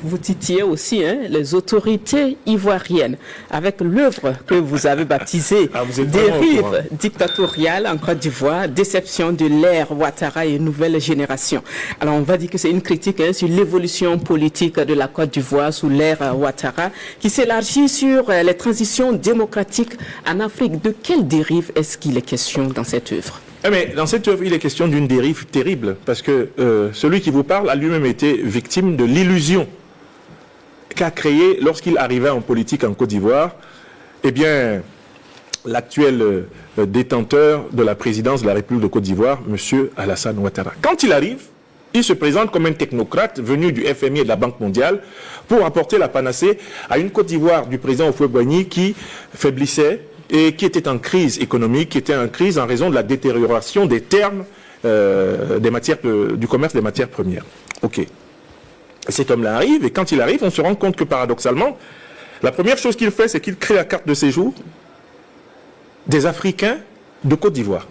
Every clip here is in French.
vous titillez aussi les autorités ivoiriennes avec l'œuvre que vous avez baptisée Dérive dictatoriale en Côte d'Ivoire, déception de l'ère Ouattara et nouvelle génération. Alors on va dire que c'est une critique sur l'évolution politique de la Côte d'Ivoire sous l'ère Ouattara qui s'élargit sur les transitions démocratiques en Afrique. De quelle dérive est-ce qu'il est question dans cette œuvre? Mais dans cette œuvre, il est question d'une dérive terrible, parce que celui qui vous parle a lui-même été victime de l'illusion qu'a créée lorsqu'il arrivait en politique en Côte d'Ivoire, eh bien, l'actuel détenteur de la présidence de la République de Côte d'Ivoire, M. Alassane Ouattara. Quand il arrive, il se présente comme un technocrate venu du FMI et de la Banque mondiale pour apporter la panacée à une Côte d'Ivoire du président Houphouët-Boigny qui faiblissait et qui était en crise économique, qui était en crise en raison de la détérioration des termes du commerce des matières premières. Ok. Cet homme-là arrive, et quand il arrive, on se rend compte que paradoxalement, la première chose qu'il fait, c'est qu'il crée la carte de séjour des Africains de Côte d'Ivoire.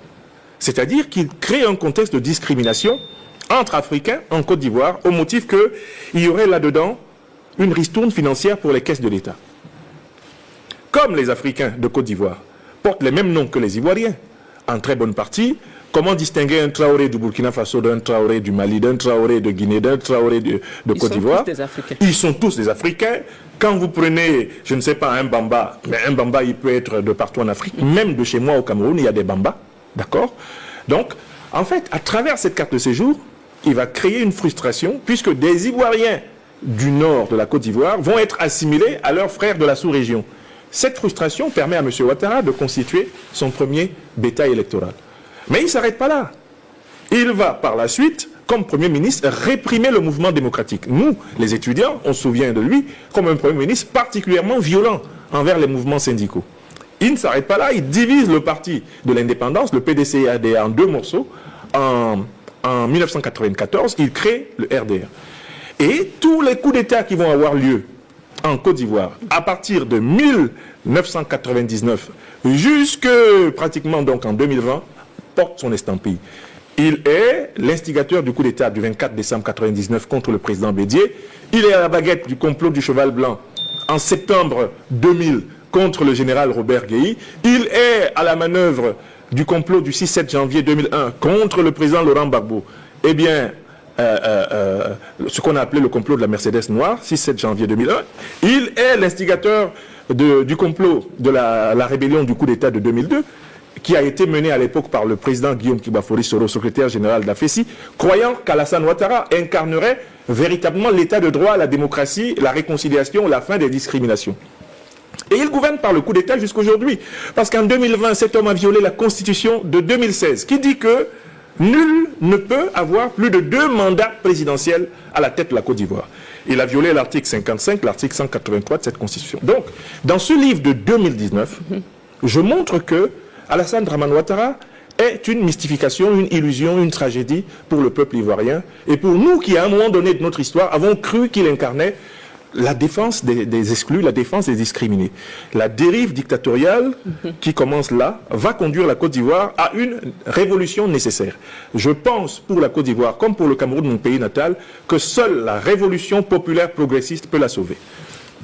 C'est-à-dire qu'il crée un contexte de discrimination entre Africains en Côte d'Ivoire au motif qu'il y aurait là-dedans une ristourne financière pour les caisses de l'État. Comme les Africains de Côte d'Ivoire portent les mêmes noms que les Ivoiriens, en très bonne partie, comment distinguer un Traoré du Burkina Faso d'un Traoré du Mali, d'un Traoré de Guinée, d'un Traoré de Côte d'Ivoire? Ils sont tous des Africains. Quand vous prenez, je ne sais pas, un Bamba, mais un Bamba, il peut être de partout en Afrique, même de chez moi au Cameroun, il y a des Bambas, d'accord? Donc, en fait, à travers cette carte de séjour, il va créer une frustration, puisque des Ivoiriens du nord de la Côte d'Ivoire vont être assimilés à leurs frères de la sous-région. Cette frustration permet à M. Ouattara de constituer son premier bétail électoral. Mais il ne s'arrête pas là. Il va par la suite, comme Premier ministre, réprimer le mouvement démocratique. Nous, les étudiants, on se souvient de lui comme un Premier ministre particulièrement violent envers les mouvements syndicaux. Il ne s'arrête pas là, il divise le parti de l'indépendance, le PDC-ADA, en deux morceaux. En 1994, il crée le RDR. Et tous les coups d'État qui vont avoir lieu en Côte d'Ivoire, à partir de 1999 jusque pratiquement donc en 2020, porte son estampille. Il est l'instigateur du coup d'État du 24 décembre 1999 contre le président Bédié. Il est à la baguette du complot du Cheval Blanc en septembre 2000 contre le général Robert Guéhi. Il est à la manœuvre du complot du 6-7 janvier 2001 contre le président Laurent Gbagbo. Eh bien, ce qu'on a appelé le complot de la Mercedes noire, 6-7 janvier 2001. Il est l'instigateur du complot de la rébellion du coup d'État de 2002, qui a été mené à l'époque par le président Guillaume Kibafori Soro, secrétaire général de la FECI, croyant qu'Alassane Ouattara incarnerait véritablement l'état de droit, la démocratie, la réconciliation, la fin des discriminations. Et il gouverne par le coup d'État jusqu'aujourd'hui. Parce qu'en 2020, cet homme a violé la Constitution de 2016, qui dit que nul ne peut avoir plus de 2 mandats présidentiels à la tête de la Côte d'Ivoire. Il a violé l'article 55, l'article 183 de cette Constitution. Donc, dans ce livre de 2019, je montre que Alassane Dramane Ouattara est une mystification, une illusion, une tragédie pour le peuple ivoirien. Et pour nous qui, à un moment donné de notre histoire, avons cru qu'il incarnait la défense des exclus, la défense des discriminés. La dérive dictatoriale qui commence là va conduire la Côte d'Ivoire à une révolution nécessaire. Je pense pour la Côte d'Ivoire, comme pour le Cameroun, mon pays natal, que seule la révolution populaire progressiste peut la sauver.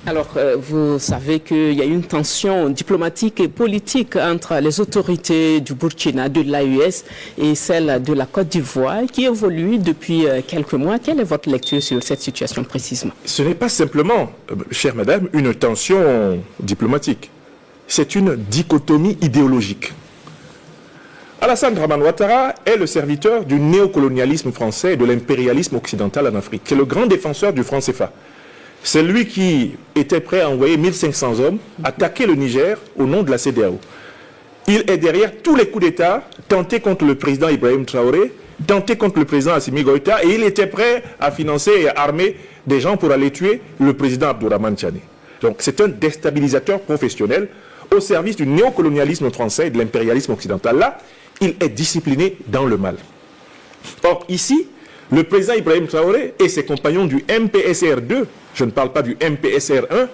Alors, vous savez qu'il y a une tension diplomatique et politique entre les autorités du Burkina, de l'AES et celle de la Côte d'Ivoire qui évolue depuis quelques mois. Quelle est votre lecture sur cette situation précisément? Ce n'est pas simplement, chère madame, une tension diplomatique. C'est une dichotomie idéologique. Alassane Dramane Ouattara est le serviteur du néocolonialisme français et de l'impérialisme occidental en Afrique. C'est le grand défenseur du franc CFA. C'est lui qui était prêt à envoyer 1500 hommes attaquer le Niger au nom de la CEDEAO. Il est derrière tous les coups d'État tentés contre le président Ibrahim Traoré, tentés contre le président Assimi Goïta, et il était prêt à financer et à armer des gens pour aller tuer le président Abdourahmane Tiani. Donc c'est un déstabilisateur professionnel au service du néocolonialisme français et de l'impérialisme occidental. Là, il est discipliné dans le mal. Or, ici, le président Ibrahim Traoré et ses compagnons du MPSR2, je ne parle pas du MPSR1,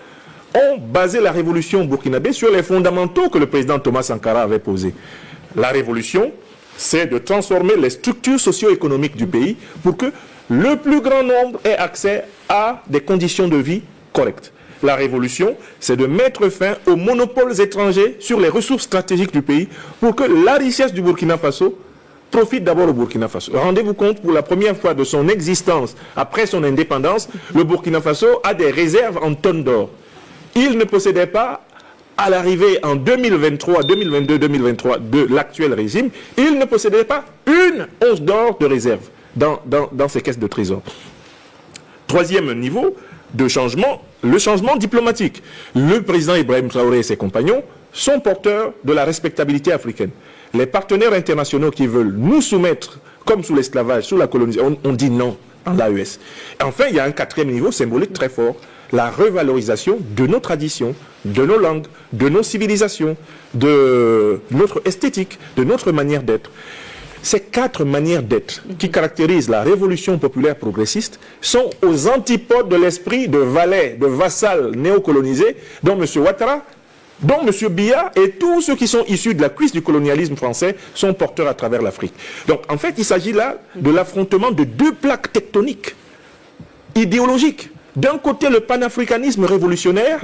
ont basé la révolution burkinabé sur les fondamentaux que le président Thomas Sankara avait posés. La révolution, c'est de transformer les structures socio-économiques du pays pour que le plus grand nombre ait accès à des conditions de vie correctes. La révolution, c'est de mettre fin aux monopoles étrangers sur les ressources stratégiques du pays pour que la richesse du Burkina Faso profite d'abord au Burkina Faso. Rendez-vous compte, pour la première fois de son existence, après son indépendance, le Burkina Faso a des réserves en tonnes d'or. Il ne possédait pas, à l'arrivée en 2023, 2022, 2023 de l'actuel régime, il ne possédait pas une once d'or de réserve dans ses caisses de trésor. Troisième niveau de changement, le changement diplomatique. Le président Ibrahim Traoré et ses compagnons sont porteurs de la respectabilité africaine. Les partenaires internationaux qui veulent nous soumettre, comme sous l'esclavage, sous la colonisation, on dit non en l'AES. Enfin, il y a un quatrième niveau symbolique très fort, la revalorisation de nos traditions, de nos langues, de nos civilisations, de notre esthétique, de notre manière d'être. Ces 4 manières d'être qui caractérisent la révolution populaire progressiste sont aux antipodes de l'esprit de valet, de vassal néocolonisé dont M. Ouattara, dont M. Biya et tous ceux qui sont issus de la cuisse du colonialisme français sont porteurs à travers l'Afrique. Donc en fait, il s'agit là de l'affrontement de 2 plaques tectoniques idéologiques. D'un côté, le panafricanisme révolutionnaire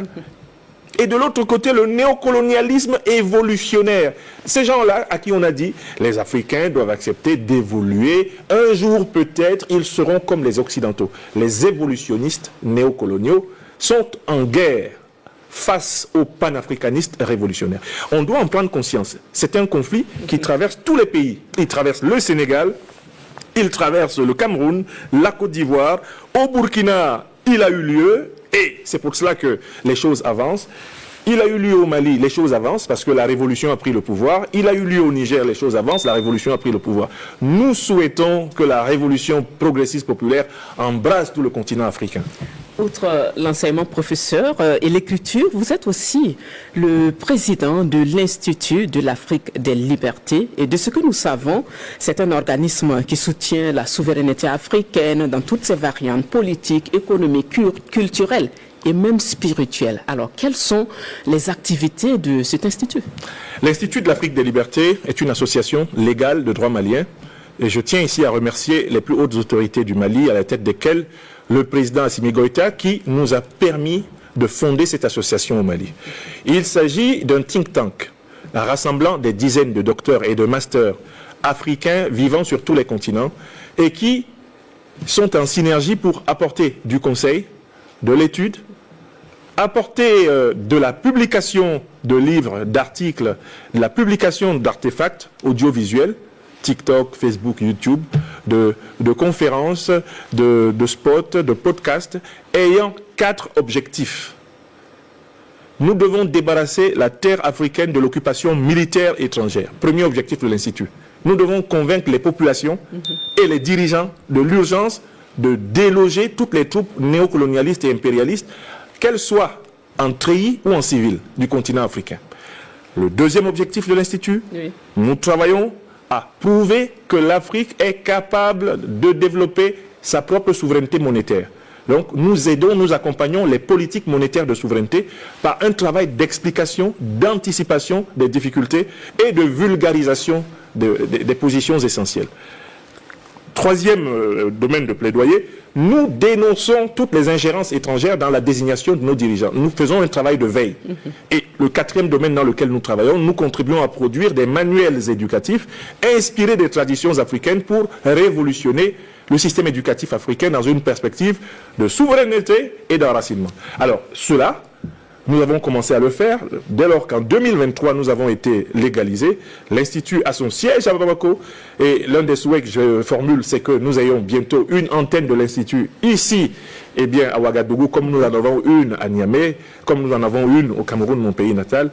et de l'autre côté, le néocolonialisme évolutionnaire. Ces gens-là, à qui on a dit, les Africains doivent accepter d'évoluer. Un jour, peut-être, ils seront comme les Occidentaux. Les évolutionnistes néocoloniaux sont en guerre face aux panafricanistes révolutionnaires. On doit en prendre conscience. C'est un conflit qui traverse tous les pays. Il traverse le Sénégal, il traverse le Cameroun, la Côte d'Ivoire. Au Burkina, il a eu lieu. Et c'est pour cela que les choses avancent. Il a eu lieu au Mali, les choses avancent parce que la révolution a pris le pouvoir. Il a eu lieu au Niger, les choses avancent, la révolution a pris le pouvoir. Nous souhaitons que la révolution progressiste populaire embrasse tout le continent africain. Outre l'enseignement professeur et l'écriture, vous êtes aussi le président de l'Institut de l'Afrique des libertés. Et de ce que nous savons, c'est un organisme qui soutient la souveraineté africaine dans toutes ses variantes politiques, économiques, culturelles et même spirituelles. Alors, quelles sont les activités de cet institut? L'Institut de l'Afrique des libertés est une association légale de droit malien. Et je tiens ici à remercier les plus hautes autorités du Mali, à la tête desquelles le président Assimi Goïta, qui nous a permis de fonder cette association au Mali. Il s'agit d'un think tank rassemblant des dizaines de docteurs et de masters africains vivant sur tous les continents et qui sont en synergie pour apporter du conseil, de l'étude, apporter de la publication de livres, d'articles, de la publication d'artefacts audiovisuels, TikTok, Facebook, YouTube, de conférences, de spots, de podcasts, ayant 4 objectifs. Nous devons débarrasser la terre africaine de l'occupation militaire étrangère. Premier objectif de l'Institut. Nous devons convaincre les populations et les dirigeants de l'urgence de déloger toutes les troupes néocolonialistes et impérialistes, qu'elles soient en treillis ou en civil du continent africain. Le deuxième objectif de l'Institut, nous travaillons à prouver que l'Afrique est capable de développer sa propre souveraineté monétaire. Donc nous aidons, nous accompagnons les politiques monétaires de souveraineté par un travail d'explication, d'anticipation des difficultés et de vulgarisation des positions essentielles. Troisième domaine de plaidoyer, nous dénonçons toutes les ingérences étrangères dans la désignation de nos dirigeants. Nous faisons un travail de veille. Et le quatrième domaine dans lequel nous travaillons, nous contribuons à produire des manuels éducatifs inspirés des traditions africaines pour révolutionner le système éducatif africain dans une perspective de souveraineté et d'enracinement. Alors, cela, nous avons commencé à le faire dès lors qu'en 2023, nous avons été légalisés. L'Institut a son siège à Bamako et l'un des souhaits que je formule, c'est que nous ayons bientôt une antenne de l'Institut ici, eh bien, à Ouagadougou, comme nous en avons une à Niamey, comme nous en avons une au Cameroun, mon pays natal.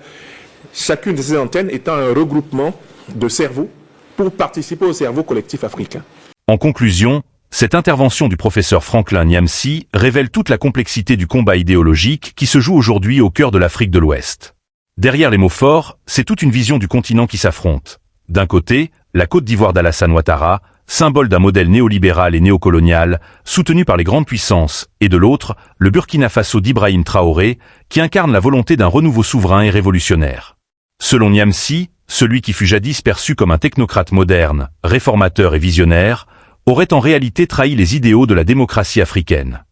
Chacune de ces antennes étant un regroupement de cerveaux pour participer au cerveau collectif africain. En conclusion, cette intervention du professeur Franklin Nyamsi révèle toute la complexité du combat idéologique qui se joue aujourd'hui au cœur de l'Afrique de l'Ouest. Derrière les mots forts, c'est toute une vision du continent qui s'affronte. D'un côté, la Côte d'Ivoire d'Alassane Ouattara, symbole d'un modèle néolibéral et néocolonial, soutenu par les grandes puissances, et de l'autre, le Burkina Faso d'Ibrahim Traoré, qui incarne la volonté d'un renouveau souverain et révolutionnaire. Selon Nyamsi, celui qui fut jadis perçu comme un technocrate moderne, réformateur et visionnaire, aurait en réalité trahi les idéaux de la démocratie africaine.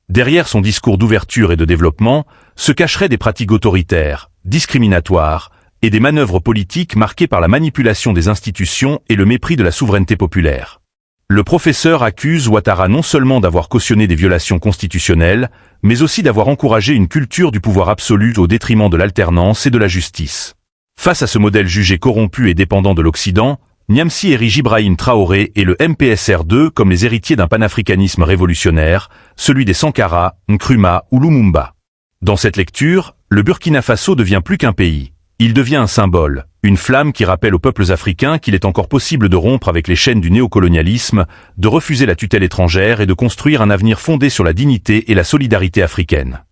Derrière son discours d'ouverture et de développement, se cacheraient des pratiques autoritaires, discriminatoires, et des manœuvres politiques marquées par la manipulation des institutions et le mépris de la souveraineté populaire. Le professeur accuse Ouattara non seulement d'avoir cautionné des violations constitutionnelles, mais aussi d'avoir encouragé une culture du pouvoir absolu au détriment de l'alternance et de la justice. Face à ce modèle jugé corrompu et dépendant de l'Occident, Niamsi érige Ibrahim Traoré et le MPSR2 comme les héritiers d'un panafricanisme révolutionnaire, celui des Sankara, Nkrumah ou Lumumba. Dans cette lecture, le Burkina Faso devient plus qu'un pays. Il devient un symbole, une flamme qui rappelle aux peuples africains qu'il est encore possible de rompre avec les chaînes du néocolonialisme, de refuser la tutelle étrangère et de construire un avenir fondé sur la dignité et la solidarité africaine.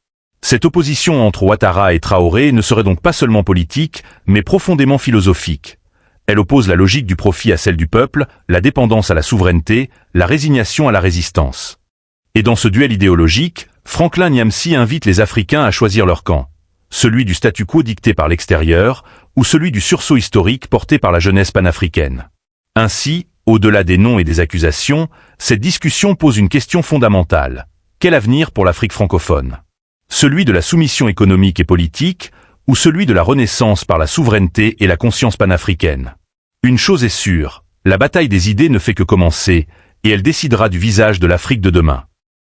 Cette opposition entre Ouattara et Traoré ne serait donc pas seulement politique, mais profondément philosophique. Elle oppose la logique du profit à celle du peuple, la dépendance à la souveraineté, la résignation à la résistance. Et dans ce duel idéologique, Franklin Niamsi invite les Africains à choisir leur camp. Celui du statu quo dicté par l'extérieur, ou celui du sursaut historique porté par la jeunesse panafricaine. Ainsi, au-delà des noms et des accusations, cette discussion pose une question fondamentale. Quel avenir pour l'Afrique francophone? Celui de la soumission économique et politique, ou celui de la renaissance par la souveraineté et la conscience panafricaine? Une chose est sûre, la bataille des idées ne fait que commencer, et elle décidera du visage de l'Afrique de demain.